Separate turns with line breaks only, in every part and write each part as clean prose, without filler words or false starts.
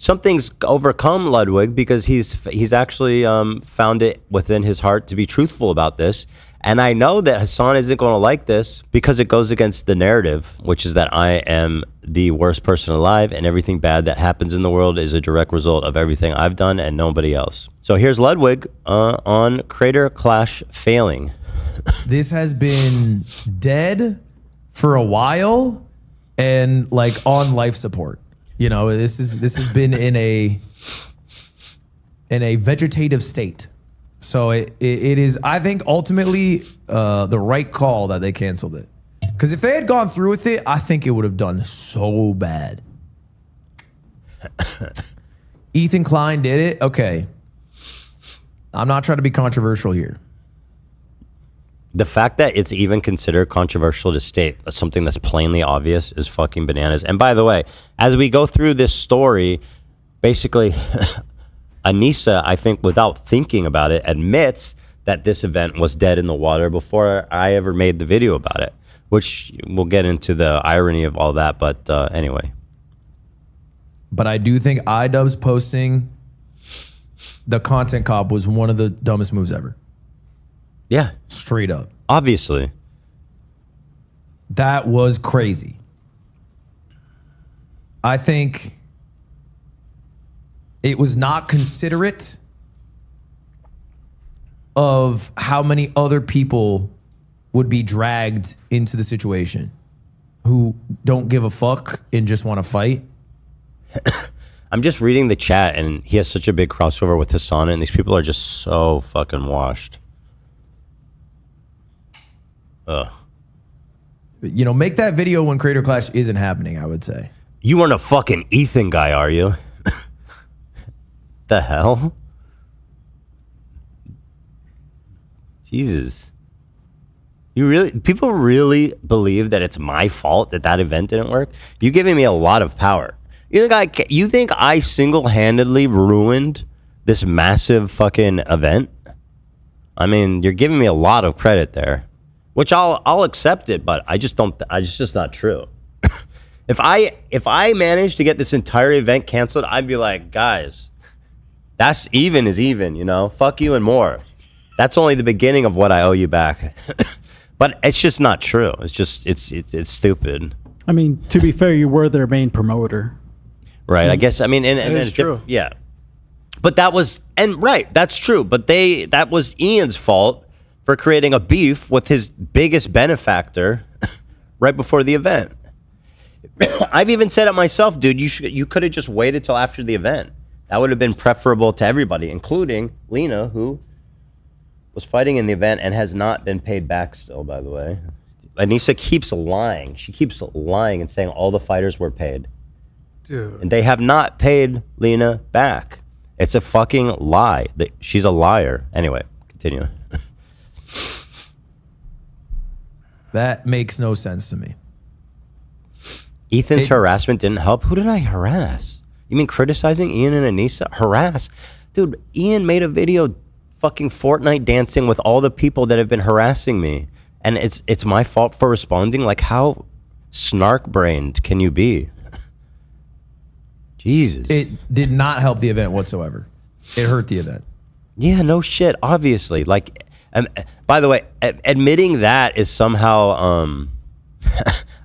something's overcome Ludwig, because he's actually found it within his heart to be truthful about this. And I know that Hassan isn't going to like this because it goes against the narrative, which is that I am the worst person alive and everything bad that happens in the world is a direct result of everything I've done and nobody else. So here's Ludwig on Creator Clash failing.
This has been dead for a while and like on life support. You know, this has been in a vegetative state. So it is, I think, ultimately the right call that they canceled it. Because if they had gone through with it, I think it would have done so bad. Ethan Klein did it. Okay. I'm not trying to be controversial here.
The fact that it's even considered controversial to state something that's plainly obvious is fucking bananas. And by the way, as we go through this story, basically, Anisa, I think without thinking about it, admits that this event was dead in the water before I ever made the video about it, which we'll get into the irony of all that. But anyway.
But I do think IDubbbz posting the content cop was one of the dumbest moves ever.
Yeah.
Straight up.
Obviously.
That was crazy. I think it was not considerate of how many other people would be dragged into the situation who don't give a fuck and just want to fight.
I'm just reading the chat and he has such a big crossover with Hassan and these people are just so fucking washed. Ugh.
You know, make that video when Creator Clash isn't happening, I would say.
You weren't a fucking Ethan guy, are you? The hell? Jesus. People really believe that it's my fault that that event didn't work? You're giving me a lot of power. You think I single-handedly ruined this massive fucking event? I mean, you're giving me a lot of credit there. Which I'll accept it, but I just don't. It's just not true. If I managed to get this entire event canceled, I'd be like, guys, that's even is even. You know, fuck you and more. That's only the beginning of what I owe you back. But it's just not true. It's just it's stupid.
I mean, to be fair, you were their main promoter,
right? I guess. I mean, and
it's true.
Yeah, but that was right. That's true. But that was Ian's fault for creating a beef with his biggest benefactor right before the event. I've even said it myself, dude. You could have just waited till after the event. That would have been preferable to everybody, including Lena, who was fighting in the event and has not been paid back still, by the way. Anisa keeps lying. She keeps lying and saying all the fighters were paid.
Dude.
And they have not paid Lena back. It's a fucking lie. She's a liar. Anyway, continue.
That makes no sense to me.
Ethan's harassment didn't help. Who did I harass? You mean criticizing Ian and Anisa? Harass? Dude, Ian made a video fucking Fortnite dancing with all the people that have been harassing me. And it's my fault for responding? Like, how snark-brained can you be? Jesus.
It did not help the event whatsoever. It hurt the event.
Yeah, no shit, obviously. Like, by the way, admitting that is somehow,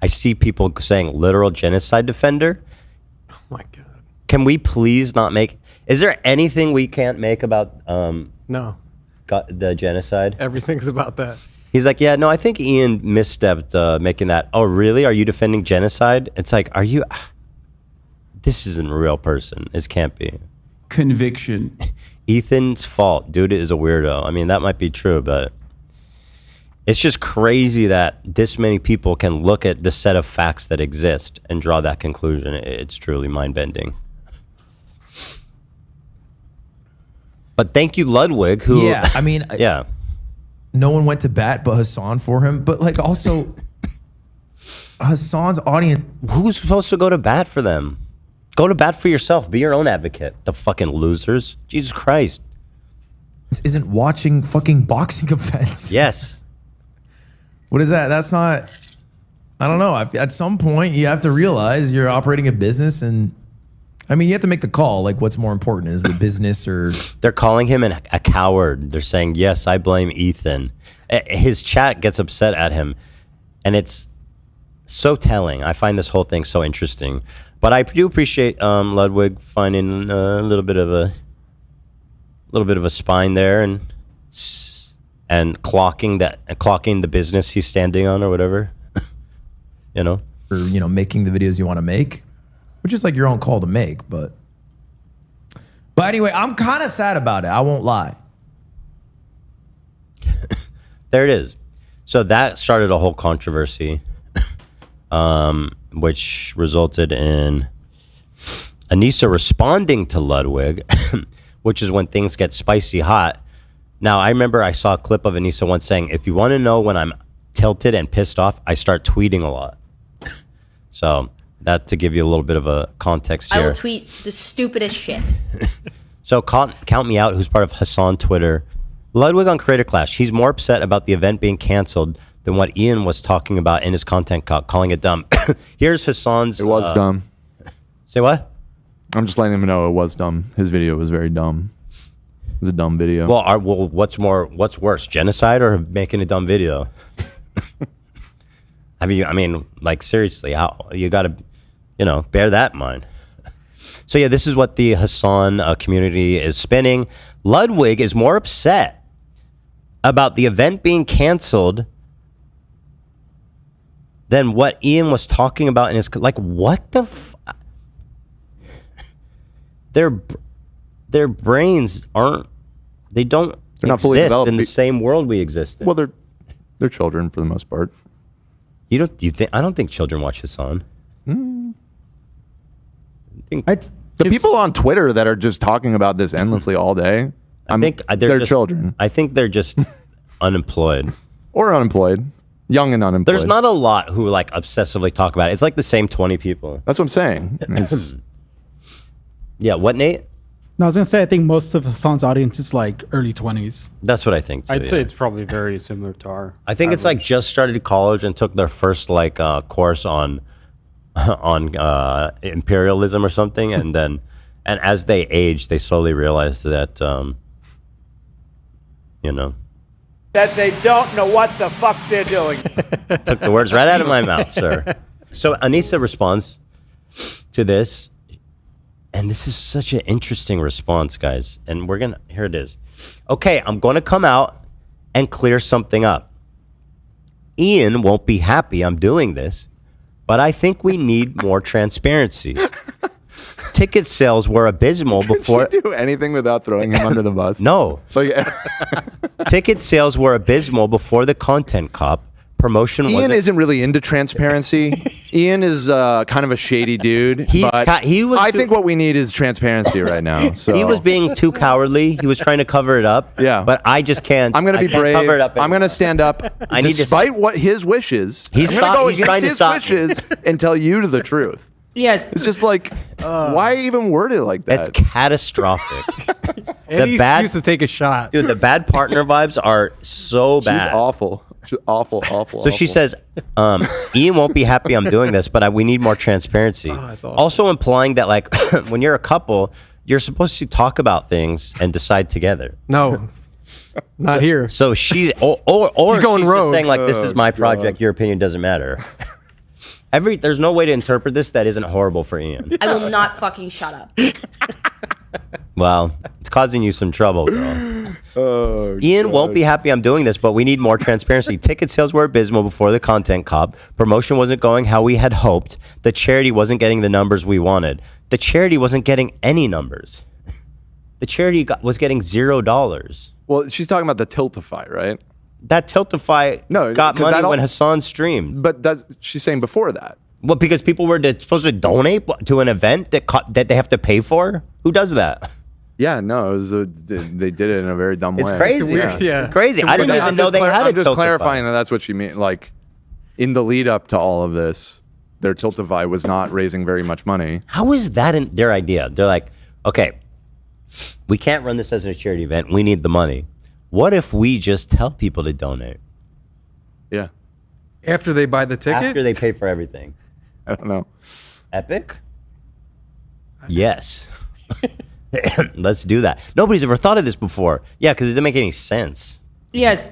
I see people saying literal genocide defender.
Oh my God.
Can we please not make, is there anything we can't make about
No.
the genocide?
Everything's about that.
He's like, yeah, no, I think Ian misstepped making that. Oh, really? Are you defending genocide? It's like, are you, this isn't a real person. This can't be.
Conviction.
Ethan's fault. Dude is a weirdo. I mean, that might be true, but it's just crazy that this many people can look at the set of facts that exist and draw that conclusion. It's truly mind-bending. But thank you, Ludwig, who...
Yeah, I mean...
yeah.
No one went to bat but Hassan for him. But, like, also, Hassan's audience...
Who's supposed to go to bat for them? Go to bat for yourself. Be your own advocate. The fucking losers. Jesus Christ.
This isn't watching fucking boxing events.
Yes.
What is that? That's not... I don't know. At some point, you have to realize you're operating a business and I mean, you have to make the call. Like, what's more important, is the business or?
They're calling him a coward. They're saying, yes, I blame Ethan. His chat gets upset at him, and it's so telling. I find this whole thing so interesting. But I do appreciate Ludwig finding a little bit of a spine there and clocking the business he's standing on or whatever. You know,
or making the videos you want to make, which is like your own call to make. But anyway, I'm kind of sad about it. I won't lie.
There it is. So that started a whole controversy, which resulted in Anisa responding to Ludwig, which is when things get spicy hot. Now, I remember I saw a clip of Anisa once saying, if you want to know when I'm tilted and pissed off, I start tweeting a lot. So that to give you a little bit of a context here.
I will tweet the stupidest shit.
So count me out, who's part of Hassan Twitter. Ludwig on Creator Clash. He's more upset about the event being canceled than what Ian was talking about in his content, calling it dumb. Here's Hassan's.
It was dumb.
Say what?
I'm just letting him know it was dumb. His video was very dumb. It was a dumb video.
Well, what's worse, genocide or making a dumb video? I mean, like, seriously, how you got to, bear that in mind. So yeah, this is what the Hassan community is spinning. Ludwig is more upset about the event being canceled than what Ian was talking about in his, like, what the their brains they're not fully developed in the same world we exist in.
Well, they're children for the most part.
I don't think children watch Hassan.
The people on Twitter that are just talking about this endlessly all day, I think they're children.
I think they're just unemployed.
Or unemployed. Young and unemployed.
There's not a lot who like obsessively talk about it. It's like the same 20 people.
That's what I'm saying.
Yeah, what, Nate?
No, I was gonna say I think most of Hassan's audience is like early 20s.
That's what I think too.
I'd say it's probably very similar to our.
I think it's like just started college and took their first like course on imperialism or something, and as they age, they slowly realized that
that they don't know what the fuck they're doing.
Took the words right out of my mouth, sir. So Anisa responds to this. And this is such an interesting response, guys. And here it is. Okay, I'm going to come out and clear something up. Ian won't be happy I'm doing this, but I think we need more transparency. Ticket sales were abysmal before.
Did you do anything without throwing him under the bus?
No. Ticket sales were abysmal before the content cop. Promotion
Ian isn't really into transparency. Ian is kind of a shady dude. I think what we need is transparency right now. So
he was being too cowardly. He was trying to cover it up.
Yeah,
but I just can't.
I'm going to be brave. Cover it up I'm going to stand up. Despite what his wishes,
he's trying to stop
wishes and tell you the truth.
Yes.
It's just like, why even word it like that?
That's catastrophic.
And he used to take a shot.
Dude, the bad partner vibes are so bad.
She's awful. Awful.
So she says, Ian won't be happy I'm doing this, but we need more transparency. Also implying that, like, when you're a couple, you're supposed to talk about things and decide together.
No, not here.
So she's going she's rogue. Just saying, like, this is my project. Your opinion doesn't matter. There's no way to interpret this that isn't horrible for Ian.
I will not fucking shut up.
Well, it's causing you some trouble, girl. Ian won't be happy I'm doing this, but we need more transparency. Ticket sales were abysmal before the content cop. Promotion wasn't going how we had hoped. The charity wasn't getting the numbers we wanted. The charity wasn't getting any numbers. The charity was getting $0.
Well, she's talking about the Tiltify, right?
That Tiltify got money when Hassan streamed.
But she's saying before that.
Well, because people were supposed to donate to an event that they have to pay for? Who does that?
Yeah, no, they did it in a very dumb way.
It's crazy.
Yeah.
It's crazy. I didn't even know they had it.
I'm just clarifying that that's what she meant. Like, in the lead up to all of this, their Tiltify was not raising very much money.
How is that their idea? They're like, okay, we can't run this as a charity event. We need the money. What if we just tell people to donate?
Yeah.
After they buy the ticket?
After they pay for everything.
I don't know.
Epic? Yes. Let's do that. Nobody's ever thought of this before. Yeah, because it doesn't make any sense.
Yes.